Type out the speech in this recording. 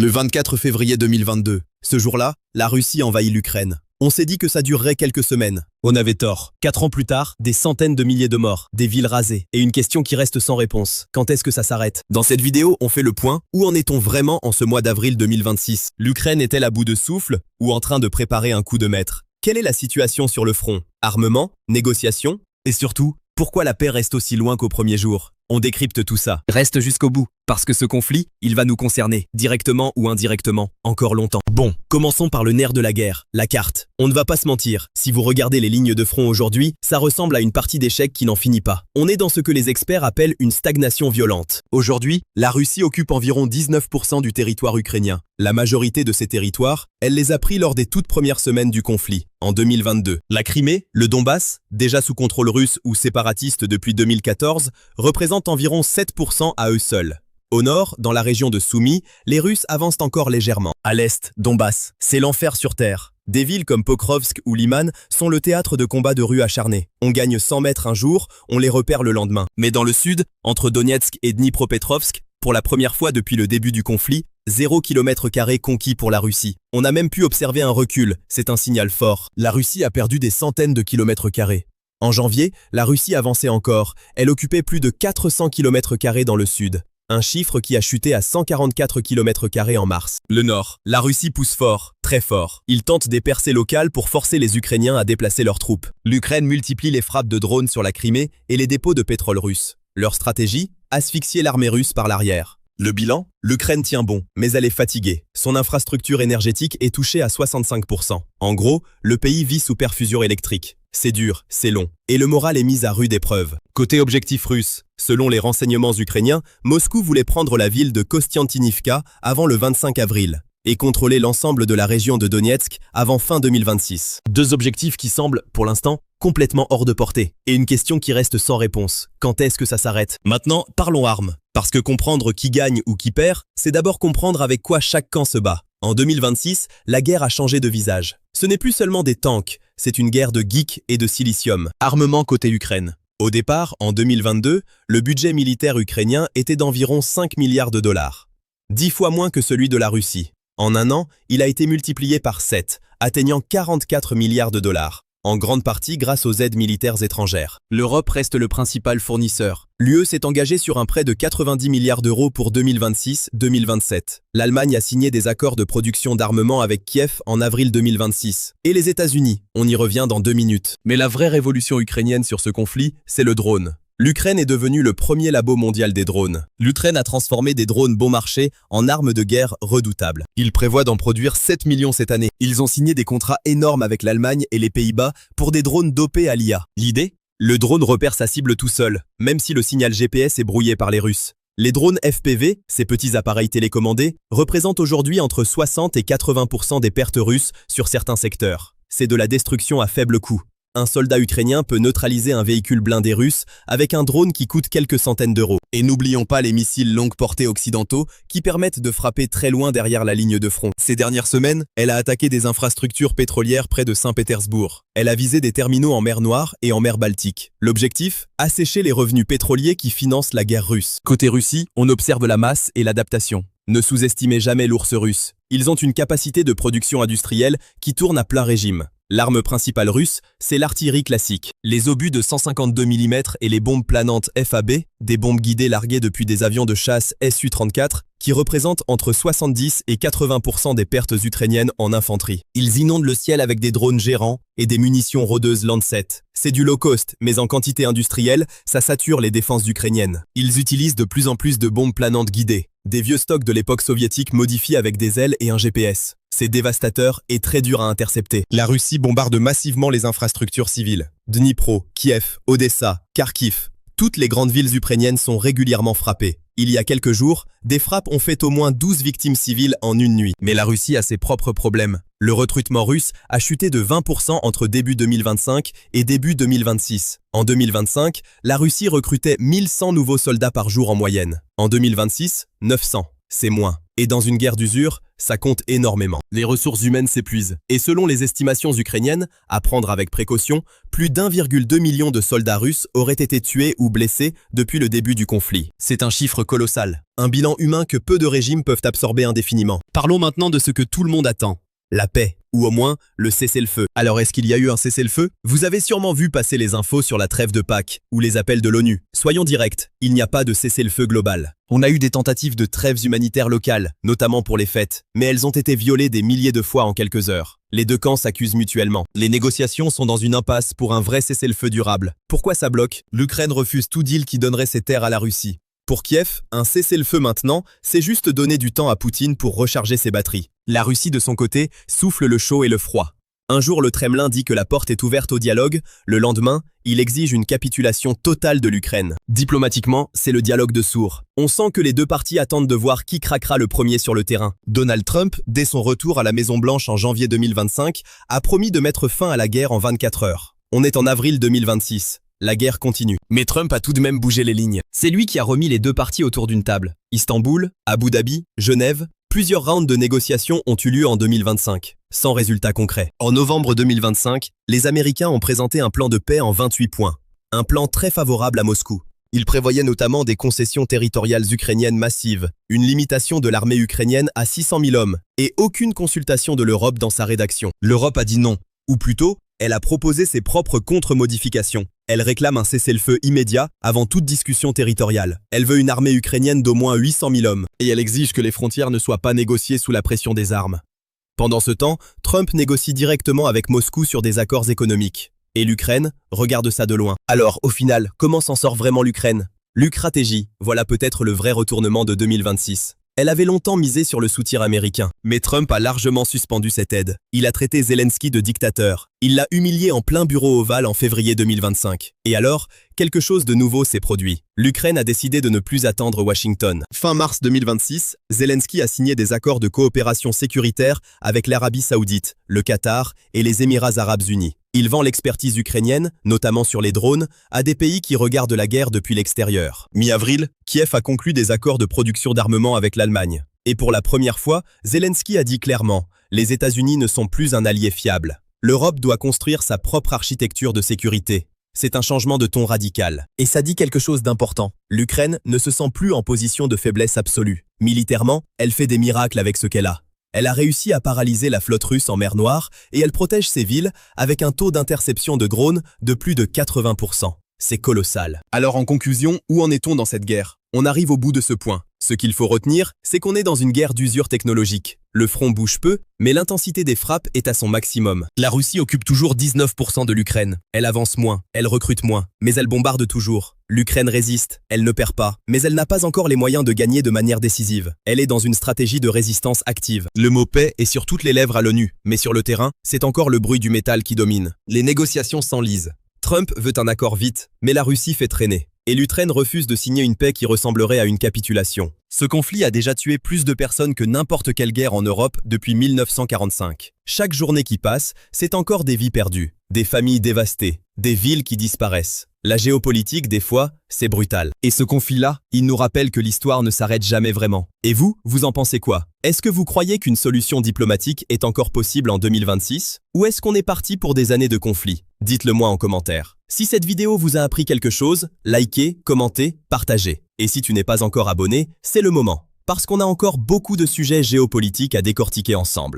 Le 24 février 2022, ce jour-là, la Russie envahit l'Ukraine. On s'est dit que ça durerait quelques semaines. On avait tort. 4 ans plus tard, des centaines de milliers de morts, des villes rasées, et une question qui reste sans réponse. Quand est-ce que ça s'arrête? Dans cette vidéo, on fait le point. Où en est-on vraiment en ce mois d'avril 2026? L'Ukraine est-elle à bout de souffle ou en train de préparer un coup de maître? Quelle est la situation sur le front? Armement? Négociations? Et surtout, pourquoi la paix reste aussi loin qu'au premier jour? On décrypte tout ça. Reste jusqu'au bout, parce que ce conflit, il va nous concerner, directement ou indirectement, encore longtemps. Bon, commençons par le nerf de la guerre, la carte. On ne va pas se mentir, si vous regardez les lignes de front aujourd'hui, ça ressemble à une partie d'échecs qui n'en finit pas. On est dans ce que les experts appellent une stagnation violente. Aujourd'hui, la Russie occupe environ 19% du territoire ukrainien. La majorité de ces territoires, elle les a pris lors des toutes premières semaines du conflit, en 2022. La Crimée, le Donbass, déjà sous contrôle russe ou séparatiste depuis 2014, représentent environ 7% à eux seuls. Au nord, dans la région de Soumy, les Russes avancent encore légèrement. À l'est, Donbass, c'est l'enfer sur terre. Des villes comme Pokrovsk ou Liman sont le théâtre de combats de rue acharnés. On gagne 100 mètres un jour, on les repère le lendemain. Mais dans le sud, entre Donetsk et Dnipropetrovsk, pour la première fois depuis le début du conflit, 0 km² conquis pour la Russie. On a même pu observer un recul, c'est un signal fort. La Russie a perdu des centaines de kilomètres carrés. En janvier, la Russie avançait encore, elle occupait plus de 400 km² dans le sud. Un chiffre qui a chuté à 144 km² en mars. Le nord, la Russie pousse fort, très fort. Ils tentent des percées locales pour forcer les Ukrainiens à déplacer leurs troupes. L'Ukraine multiplie les frappes de drones sur la Crimée et les dépôts de pétrole russes. Leur stratégie? Asphyxier l'armée russe par l'arrière. Le bilan? L'Ukraine tient bon, mais elle est fatiguée. Son infrastructure énergétique est touchée à 65%. En gros, le pays vit sous perfusion électrique. C'est dur, c'est long, et le moral est mis à rude épreuve. Côté objectif russe, selon les renseignements ukrainiens, Moscou voulait prendre la ville de Kostiantynivka avant le 25 avril et contrôler l'ensemble de la région de Donetsk avant fin 2026. Deux objectifs qui semblent, pour l'instant, complètement hors de portée. Et une question qui reste sans réponse. Quand est-ce que ça s'arrête? Maintenant, parlons armes. Parce que comprendre qui gagne ou qui perd, c'est d'abord comprendre avec quoi chaque camp se bat. En 2026, la guerre a changé de visage. Ce n'est plus seulement des tanks, c'est une guerre de geeks et de silicium. Armement côté Ukraine. Au départ, en 2022, le budget militaire ukrainien était d'environ 5 milliards de dollars. 10 fois moins que celui de la Russie. En un an, il a été multiplié par 7, atteignant 44 milliards de dollars. En grande partie grâce aux aides militaires étrangères. L'Europe reste le principal fournisseur. L'UE s'est engagée sur un prêt de 90 milliards d'euros pour 2026-2027. L'Allemagne a signé des accords de production d'armement avec Kiev en avril 2026. Et les États-Unis, on y revient dans 2 minutes. Mais la vraie révolution ukrainienne sur ce conflit, c'est le drone. L'Ukraine est devenue le premier labo mondial des drones. L'Ukraine a transformé des drones bon marché en armes de guerre redoutables. Ils prévoient d'en produire 7 millions cette année. Ils ont signé des contrats énormes avec l'Allemagne et les Pays-Bas pour des drones dopés à l'IA. L'idée? Le drone repère sa cible tout seul, même si le signal GPS est brouillé par les Russes. Les drones FPV, ces petits appareils télécommandés, représentent aujourd'hui entre 60 et 80% des pertes russes sur certains secteurs. C'est de la destruction à faible coût. Un soldat ukrainien peut neutraliser un véhicule blindé russe avec un drone qui coûte quelques centaines d'euros. Et n'oublions pas les missiles longue portée occidentaux qui permettent de frapper très loin derrière la ligne de front. Ces dernières semaines, elle a attaqué des infrastructures pétrolières près de Saint-Pétersbourg. Elle a visé des terminaux en mer Noire et en mer Baltique. L'objectif? Assécher les revenus pétroliers qui financent la guerre russe. Côté Russie, on observe la masse et l'adaptation. Ne sous-estimez jamais l'ours russe. Ils ont une capacité de production industrielle qui tourne à plein régime. L'arme principale russe, c'est l'artillerie classique. Les obus de 152 mm et les bombes planantes FAB, des bombes guidées larguées depuis des avions de chasse Su-34, qui représentent entre 70 et 80% des pertes ukrainiennes en infanterie. Ils inondent le ciel avec des drones gérants et des munitions rôdeuses Lancet. C'est du low cost, mais en quantité industrielle, ça sature les défenses ukrainiennes. Ils utilisent de plus en plus de bombes planantes guidées, des vieux stocks de l'époque soviétique modifiés avec des ailes et un GPS. C'est dévastateur et très dur à intercepter. La Russie bombarde massivement les infrastructures civiles. Dnipro, Kiev, Odessa, Kharkiv. Toutes les grandes villes ukrainiennes sont régulièrement frappées. Il y a quelques jours, des frappes ont fait au moins 12 victimes civiles en une nuit. Mais la Russie a ses propres problèmes. Le recrutement russe a chuté de 20% entre début 2025 et début 2026. En 2025, la Russie recrutait 1100 nouveaux soldats par jour en moyenne. En 2026, 900. c'est moins. Et dans une guerre d'usure, ça compte énormément. Les ressources humaines s'épuisent. Et selon les estimations ukrainiennes, à prendre avec précaution, plus d'1,2 million de soldats russes auraient été tués ou blessés depuis le début du conflit. C'est un chiffre colossal. Un bilan humain que peu de régimes peuvent absorber indéfiniment. Parlons maintenant de ce que tout le monde attend. La paix, ou au moins le cessez-le-feu. Alors est-ce qu'il y a eu un cessez-le-feu? Vous avez sûrement vu passer les infos sur la trêve de Pâques, ou les appels de l'ONU. Soyons directs, il n'y a pas de cessez-le-feu global. On a eu des tentatives de trêves humanitaires locales, notamment pour les fêtes, mais elles ont été violées des milliers de fois en quelques heures. Les deux camps s'accusent mutuellement. Les négociations sont dans une impasse pour un vrai cessez-le-feu durable. Pourquoi ça bloque? L'Ukraine refuse tout deal qui donnerait ses terres à la Russie. Pour Kiev, un cessez-le-feu maintenant, c'est juste donner du temps à Poutine pour recharger ses batteries. La Russie, de son côté, souffle le chaud et le froid. Un jour, le Kremlin dit que la porte est ouverte au dialogue. Le lendemain, il exige une capitulation totale de l'Ukraine. Diplomatiquement, c'est le dialogue de sourds. On sent que les deux parties attendent de voir qui craquera le premier sur le terrain. Donald Trump, dès son retour à la Maison-Blanche en janvier 2025, a promis de mettre fin à la guerre en 24 heures. On est en avril 2026. La guerre continue. Mais Trump a tout de même bougé les lignes. C'est lui qui a remis les deux parties autour d'une table. Istanbul, Abu Dhabi, Genève, plusieurs rounds de négociations ont eu lieu en 2025, sans résultat concret. En novembre 2025, les Américains ont présenté un plan de paix en 28 points. Un plan très favorable à Moscou. Il prévoyait notamment des concessions territoriales ukrainiennes massives, une limitation de l'armée ukrainienne à 600 000 hommes, et aucune consultation de l'Europe dans sa rédaction. L'Europe a dit non. Ou plutôt, elle a proposé ses propres contre-modifications. Elle réclame un cessez-le-feu immédiat avant toute discussion territoriale. Elle veut une armée ukrainienne d'au moins 800 000 hommes. Et elle exige que les frontières ne soient pas négociées sous la pression des armes. Pendant ce temps, Trump négocie directement avec Moscou sur des accords économiques. Et l'Ukraine regarde ça de loin. Alors, au final, comment s'en sort vraiment l'Ukraine? L'Ukratégie, voilà peut-être le vrai retournement de 2026. Elle avait longtemps misé sur le soutien américain, mais Trump a largement suspendu cette aide. Il a traité Zelensky de dictateur. Il l'a humilié en plein bureau ovale en février 2025. Et alors, quelque chose de nouveau s'est produit. L'Ukraine a décidé de ne plus attendre Washington. Fin mars 2026, Zelensky a signé des accords de coopération sécuritaire avec l'Arabie Saoudite, le Qatar et les Émirats Arabes Unis. Il vend l'expertise ukrainienne, notamment sur les drones, à des pays qui regardent la guerre depuis l'extérieur. Mi-avril, Kiev a conclu des accords de production d'armement avec l'Allemagne. Et pour la première fois, Zelensky a dit clairement « Les États-Unis ne sont plus un allié fiable. L'Europe doit construire sa propre architecture de sécurité. » C'est un changement de ton radical. Et ça dit quelque chose d'important. L'Ukraine ne se sent plus en position de faiblesse absolue. Militairement, elle fait des miracles avec ce qu'elle a. Elle a réussi à paralyser la flotte russe en mer Noire et elle protège ses villes avec un taux d'interception de drones de plus de 80%. C'est colossal. Alors en conclusion, où en est-on dans cette guerre? On arrive au bout de ce point. Ce qu'il faut retenir, c'est qu'on est dans une guerre d'usure technologique. Le front bouge peu, mais l'intensité des frappes est à son maximum. La Russie occupe toujours 19% de l'Ukraine. Elle avance moins, elle recrute moins, mais elle bombarde toujours. L'Ukraine résiste, elle ne perd pas, mais elle n'a pas encore les moyens de gagner de manière décisive. Elle est dans une stratégie de résistance active. Le mot paix est sur toutes les lèvres à l'ONU, mais sur le terrain, c'est encore le bruit du métal qui domine. Les négociations s'enlisent. Trump veut un accord vite, mais la Russie fait traîner. Et l'Ukraine refuse de signer une paix qui ressemblerait à une capitulation. Ce conflit a déjà tué plus de personnes que n'importe quelle guerre en Europe depuis 1945. Chaque journée qui passe, c'est encore des vies perdues, des familles dévastées, des villes qui disparaissent. La géopolitique, des fois, c'est brutal. Et ce conflit-là, il nous rappelle que l'histoire ne s'arrête jamais vraiment. Et vous, vous en pensez quoi? Est-ce que vous croyez qu'une solution diplomatique est encore possible en 2026? Ou est-ce qu'on est parti pour des années de conflit? Dites-le moi en commentaire. Si cette vidéo vous a appris quelque chose, likez, commentez, partagez. Et si tu n'es pas encore abonné, c'est le moment. Parce qu'on a encore beaucoup de sujets géopolitiques à décortiquer ensemble.